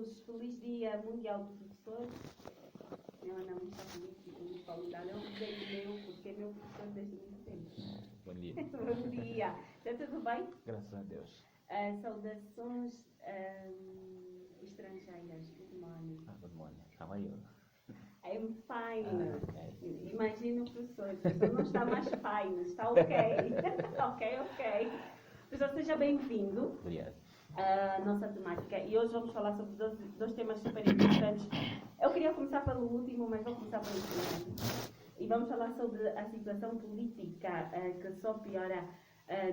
todos, feliz Dia Mundial do Professor. Meu Ana muito feliz e muito saudável. Eu bem meu, porque é meu professor desde muito tempo. Bom dia. Bom dia. Está tudo bem? Graças a Deus. Saudações estrangeiras. Good morning. Good morning. How are you? I'm fine. Okay. Imagina o professor. Não está mais fine, está ok. ok. Professor, seja bem-vindo. Obrigado. Nossa temática. E hoje vamos falar sobre dois temas super importantes. Eu queria começar pelo último, mas vou começar pelo primeiro. E vamos falar sobre a situação política que só piora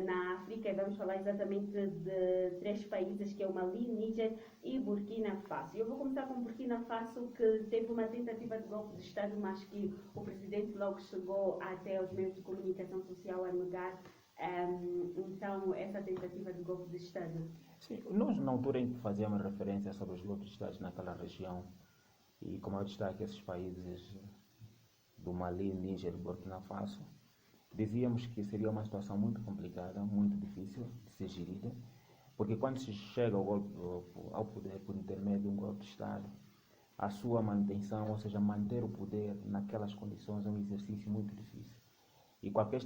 na África. E vamos falar exatamente de três países, que é o Mali, Níger e Burkina Faso. Eu vou começar com Burkina Faso, que teve uma tentativa de golpe de Estado, mas que o presidente logo chegou até os meios de comunicação social a negar então essa tentativa de golpe de Estado. Sim, nós na altura em que fazíamos referência sobre os golpes de Estado naquela região, e como eu destaque esses países do Mali, Níger e Burkina Faso, dizíamos que seria uma situação muito complicada, muito difícil de ser gerida, porque quando se chega ao poder por intermédio de um golpe de Estado, a sua manutenção, ou seja, manter o poder naquelas condições, é um exercício muito difícil. E qualquer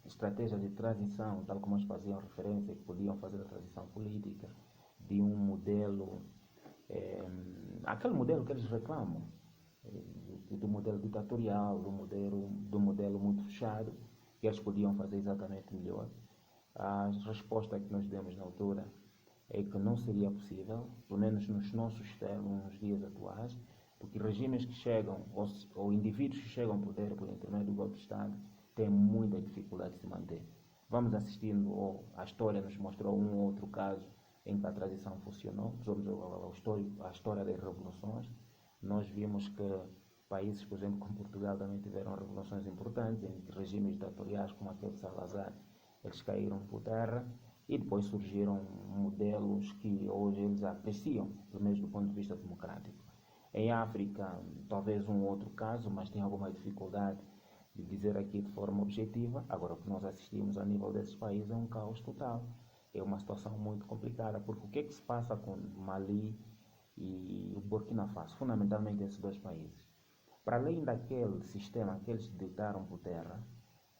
estratégia de transição, tal como eles faziam referência, que podiam fazer a transição política de um modelo, aquele modelo que eles reclamam, do modelo ditatorial, do modelo muito fechado, que eles podiam fazer exatamente melhor. A resposta que nós demos na altura é que não seria possível, pelo menos nos nossos termos, nos dias atuais, porque regimes que chegam, ou indivíduos que chegam ao poder por intermédio do golpe de Estado, têm muita dificuldade de se manter. Vamos assistindo, ou a história nos mostrou um ou outro caso em que a transição funcionou. Somos a história das revoluções. Nós vimos que países, por exemplo, como Portugal, também tiveram revoluções importantes, em que regimes ditatoriais como aquele de Salazar, eles caíram por terra, e depois surgiram modelos que hoje eles apreciam, pelo menos do ponto de vista democrático. Em África, talvez um outro caso, mas tem alguma dificuldade de dizer aqui de forma objetiva. Agora, o que nós assistimos a nível desses países é um caos total. É uma situação muito complicada, porque o que é que se passa com Mali e o Burkina Faso? Fundamentalmente esses dois países. Para além daquele sistema que eles deitaram por terra,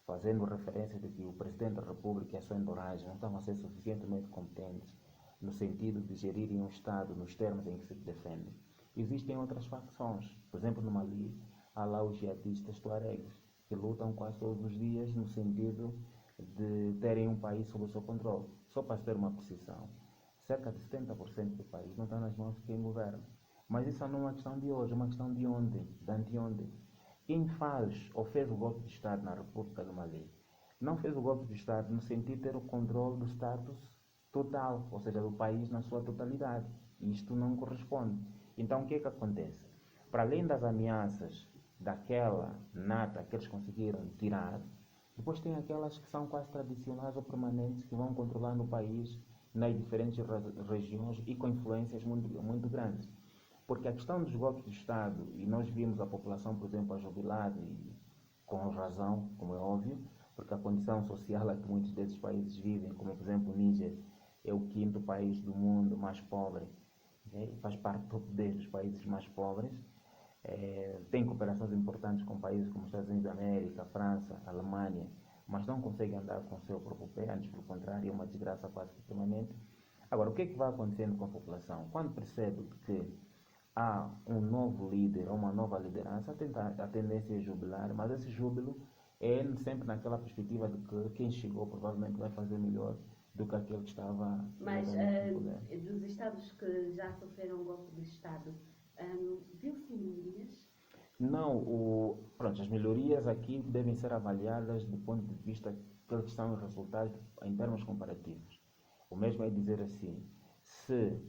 fazendo referência de que o Presidente da República e a sua entourage não estavam a ser suficientemente competentes no sentido de gerirem um Estado nos termos em que se defende, existem outras facções. Por exemplo, no Mali, há lá os jihadistas tuaregs, que lutam quase todos os dias no sentido de terem um país sob o seu controle. Só para ter uma precisão, cerca de 70% do país não está nas mãos de quem governa. Mas isso não é uma questão de hoje, é uma questão de ontem, de anteontem. Quem faz ou fez o golpe de Estado na República do Mali não fez o golpe de Estado no sentido de ter o controle do status total, ou seja, do país na sua totalidade. E isto não corresponde. Então o que é que acontece? Para além das ameaças daquela nata que eles conseguiram tirar, depois tem aquelas que são quase tradicionais ou permanentes, que vão controlando o país nas diferentes regiões e com influências muito grandes. Porque a questão dos golpes de Estado, e nós vimos a população, por exemplo, a jubilar, e com razão, como é óbvio, porque a condição social a que muitos desses países vivem, como por exemplo o Níger, é o quinto país do mundo mais pobre, faz parte do top 10 dos países mais pobres, tem cooperações importantes com países como os Estados Unidos da América, França, Alemanha, mas não consegue andar com o seu próprio pé, antes pelo contrário, é uma desgraça quase que permanente. Agora, o que é que vai acontecendo com a população? Quando percebe que há um novo líder, uma nova liderança, a tendência é jubilar, mas esse júbilo é sempre naquela perspectiva de que quem chegou provavelmente vai fazer melhor do que aquele que estava... Mas dos Estados que já sofreram golpe de Estado, viu-se melhorias? Não, as melhorias aqui devem ser avaliadas do ponto de vista que eles são os resultados em termos comparativos. O mesmo é dizer assim, se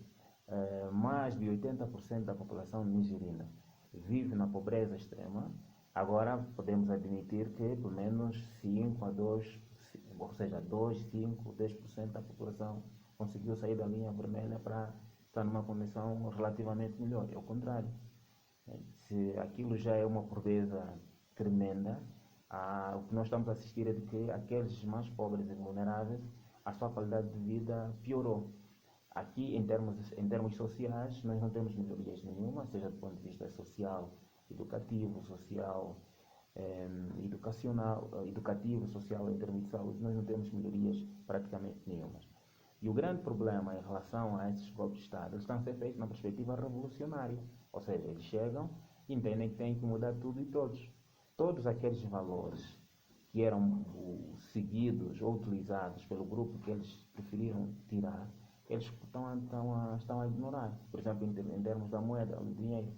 mais de 80% da população nigeriana vive na pobreza extrema, agora podemos admitir que pelo menos 5 a 2, ou seja, 2, 5, 10% da população conseguiu sair da linha vermelha para estar numa condição relativamente melhor. É o contrário. Se aquilo já é uma pobreza tremenda, o que nós estamos a assistir é de que aqueles mais pobres e vulneráveis, a sua qualidade de vida piorou. Aqui, em termos sociais, nós não temos melhorias nenhuma, seja do ponto de vista social, educativo, social, educativo, social, em termos de saúde, nós não temos melhorias praticamente nenhumas. E o grande problema em relação a esses golpes de Estado, eles estão a ser feitos na perspectiva revolucionária. Ou seja, eles chegam e entendem que têm que mudar tudo e todos. Todos aqueles valores que eram seguidos ou utilizados pelo grupo que eles preferiram tirar, eles estão a ignorar. Por exemplo, em termos da moeda, o dinheiro.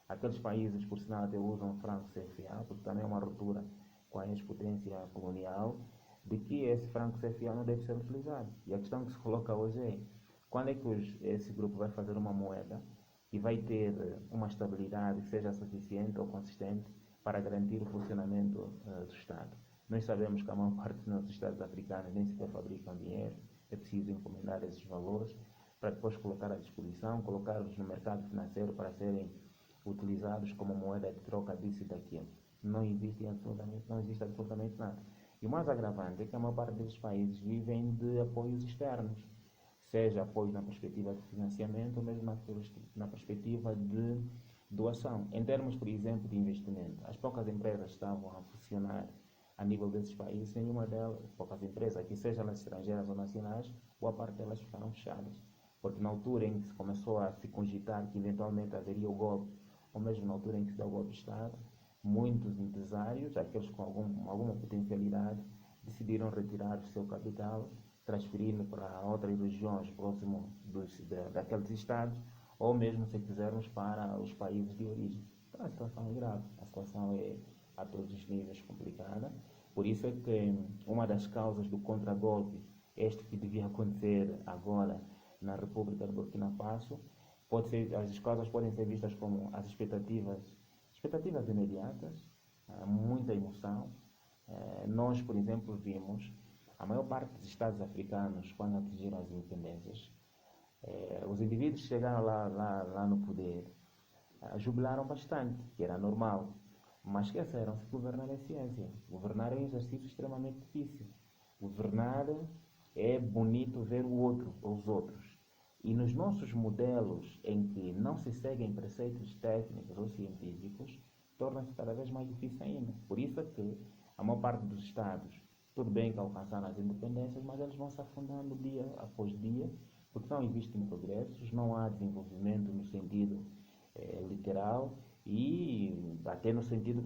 Aqueles países, por sinal, até usam o franco CFA, porque também é uma ruptura com a ex-potência colonial, de que esse franco CFA não deve ser utilizado. E a questão que se coloca hoje é, quando é que esse grupo vai fazer uma moeda e vai ter uma estabilidade que seja suficiente ou consistente para garantir o funcionamento do Estado? Nós sabemos que a maior parte dos nossos Estados africanos nem sequer fabricam dinheiro, é preciso encomendar esses valores para depois colocar à disposição, colocá-los no mercado financeiro para serem utilizados como moeda de troca disso e daquilo. Não existe absolutamente nada. E o mais agravante é que a maior parte desses países vivem de apoios externos, seja apoio na perspectiva de financiamento ou mesmo na perspectiva de doação. Em termos, por exemplo, de investimento, as poucas empresas estavam a funcionar a nível desses países, nenhuma delas, poucas empresas, aqui seja elas estrangeiras ou nacionais, boa parte delas ficaram fechadas. Porque na altura em que se começou a se cogitar que eventualmente haveria o golpe, ou mesmo na altura em que se deu o golpe de Estado, muitos empresários, aqueles com alguma potencialidade, decidiram retirar o seu capital, transferindo para outras regiões próximo daqueles estados, ou mesmo, se quisermos, para os países de origem. Então a situação é grave, a situação é a todos os níveis complicada. Por isso é que uma das causas do contragolpe, este que devia acontecer agora na República de Burkina Faso, as causas podem ser vistas como as expectativas imediatas, muita emoção. Nós, por exemplo, vimos a maior parte dos Estados africanos, quando atingiram as independências, os indivíduos que chegaram lá no poder jubilaram bastante, que era normal, mas esqueceram-se que governar é ciência. Governar é um exercício extremamente difícil. Governar é bonito ver o outro ou os outros. E nos nossos modelos em que não se seguem preceitos técnicos ou científicos, torna-se cada vez mais difícil ainda. Por isso é que a maior parte dos Estados, tudo bem que alcançaram as independências, mas eles vão se afundando dia após dia, porque não existem progressos, não há desenvolvimento no sentido literal e até no sentido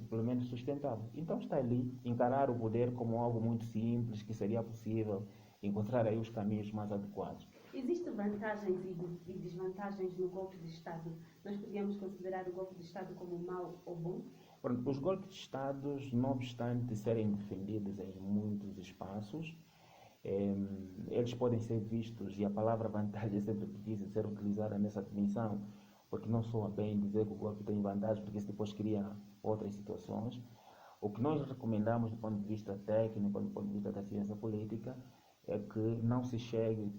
pelo menos sustentável. Então está ali, encarar o poder como algo muito simples, que seria possível encontrar aí os caminhos mais adequados. Existem vantagens e desvantagens no golpe de Estado? Nós podíamos considerar o golpe de Estado como mau ou bom? Os golpes de Estado, não obstante serem defendidos em muitos espaços, eles podem ser vistos, e a palavra vantagem sempre precisa ser utilizada nessa definição, porque não soa bem dizer que o golpe tem vantagem, porque isso depois cria outras situações. O que nós recomendamos do ponto de vista técnico, do ponto de vista da ciência política, é que não se chegue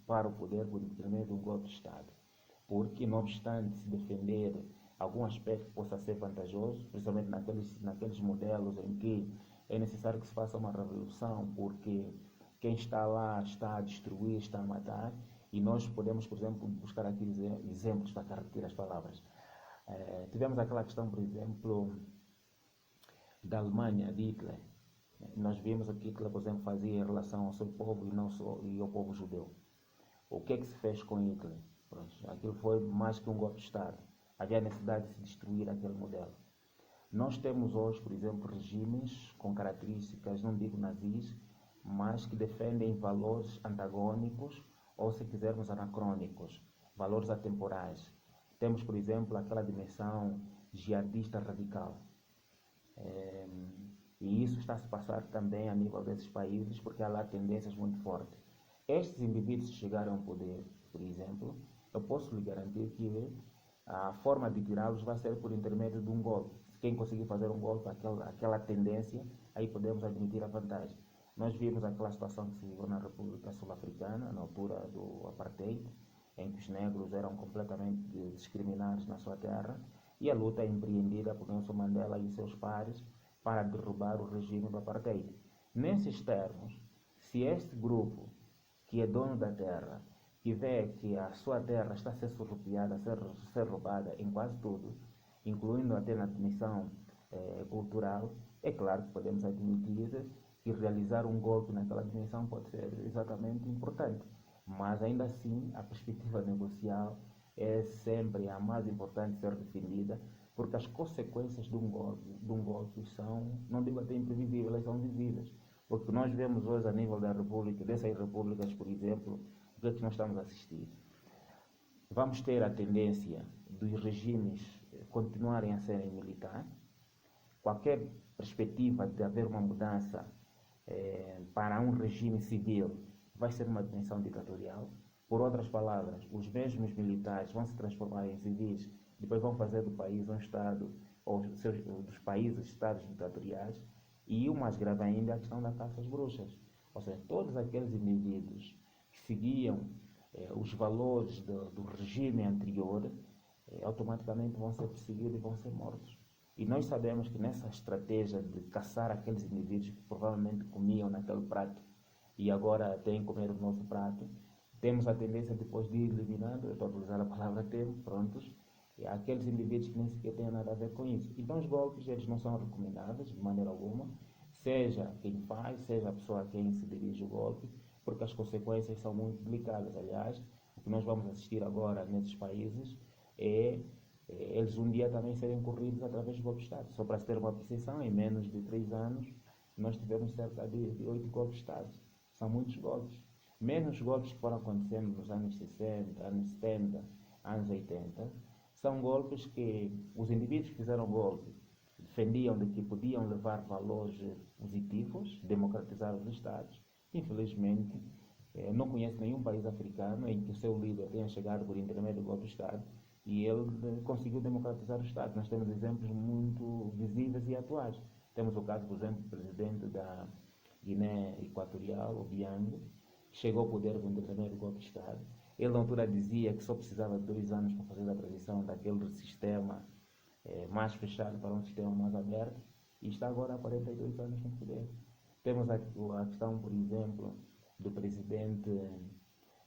para o poder por intermédio de um golpe de Estado. Porque, não obstante se defender algum aspecto que possa ser vantajoso, principalmente naqueles modelos em que é necessário que se faça uma revolução, porque quem está lá está a destruir, está a matar, e nós podemos, por exemplo, buscar aqui exemplos para repetir as palavras. Tivemos aquela questão, por exemplo, da Alemanha, de Hitler. Nós vimos o que Hitler, por exemplo, fazia em relação ao seu povo e ao povo judeu. O que é que se fez com Hitler? Pronto, aquilo foi mais que um golpe de Estado. Havia necessidade de se destruir aquele modelo. Nós temos hoje, por exemplo, regimes com características, não digo nazis, mas que defendem valores antagônicos ou, se quisermos, anacrônicos, valores atemporais. Temos, por exemplo, aquela dimensão jihadista radical. E isso está a se passar também a nível desses países, porque há lá tendências muito fortes. Estes indivíduos que chegaram ao poder, por exemplo, eu posso lhe garantir que a forma de tirá-los vai ser por intermédio de um golpe. Se quem conseguir fazer um golpe, aquela tendência, aí podemos admitir a vantagem. Nós vimos aquela situação que se viveu na República Sul-Africana, na altura do apartheid, em que os negros eram completamente discriminados na sua terra, e a luta empreendida por Nelson Mandela e seus pares para derrubar o regime do apartheid. Nesses termos, se este grupo, que é dono da terra, que vê que a sua terra está a ser surrupiada, a ser roubada em quase tudo, incluindo até na dimensão cultural, é claro que podemos admitir que realizar um golpe naquela dimensão pode ser exatamente importante, mas ainda assim a perspectiva negocial é sempre a mais importante ser defendida, porque as consequências de um golpe são, não digo até imprevisíveis, elas são visíveis. Porque nós vemos hoje a nível da República, dessas repúblicas, por exemplo, o que é que nós estamos a assistir? Vamos ter a tendência dos regimes continuarem a serem militares. Qualquer perspectiva de haver uma mudança para um regime civil vai ser uma dimensão ditatorial. Por outras palavras, os mesmos militares vão se transformar em civis, depois vão fazer do país um Estado, ou dos países Estados ditatoriais. E o mais grave ainda é a questão da caça às bruxas. Ou seja, todos aqueles indivíduos que seguiam os valores do regime anterior, automaticamente vão ser perseguidos e vão ser mortos. E nós sabemos que nessa estratégia de caçar aqueles indivíduos que provavelmente comiam naquele prato e agora têm que comer o nosso prato, temos a tendência depois de ir eliminando, eu estou a utilizar a palavra tempo, prontos, e há aqueles indivíduos que nem sequer têm nada a ver com isso. Então os golpes, eles não são recomendáveis de maneira alguma, seja quem faz, seja a pessoa a quem se dirige o golpe, porque as consequências são muito delicadas. Aliás, o que nós vamos assistir agora nesses países é eles um dia também serem corridos através de golpes de Estado. Só para se ter uma percepção, em menos de 3 anos, nós tivemos cerca de 8 golpes de Estado. São muitos golpes. Menos golpes que foram acontecendo nos anos 60, anos 70, anos 80, são golpes que os indivíduos que fizeram golpe defendiam de que podiam levar valores positivos, democratizar os Estados. Infelizmente, não conheço nenhum país africano em que o seu líder tenha chegado por intermédio do golpe de Estado e ele conseguiu democratizar o Estado. Nós temos exemplos muito visíveis e atuais. Temos o caso, por exemplo, do presidente da Guiné Equatorial, Obiang, que chegou ao poder por intermédio do golpe de Estado. Ele, na altura, dizia que só precisava de 2 anos para fazer a transição daquele sistema mais fechado para um sistema mais aberto, e está agora há 42 anos no poder. Temos a questão, por exemplo, do presidente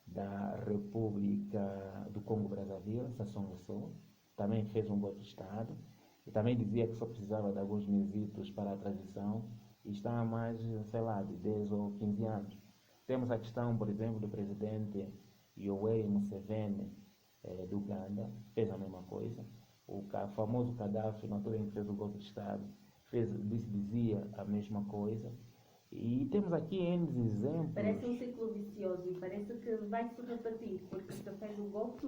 da República do Congo-Brazzaville, Sassou Nguesso, também fez um golpe de Estado, e também dizia que só precisava de alguns mesitos para a transição, e está há mais, sei lá, de 10 ou 15 anos. Temos a questão, por exemplo, do presidente Yoweri Museveni, do Uganda, fez a mesma coisa. O famoso Gaddafi, na altura em que fez o golpe de Estado, dizia a mesma coisa. E temos aqui N exemplos. Parece um ciclo vicioso e parece que vai se repetir, porque se fez o golpe.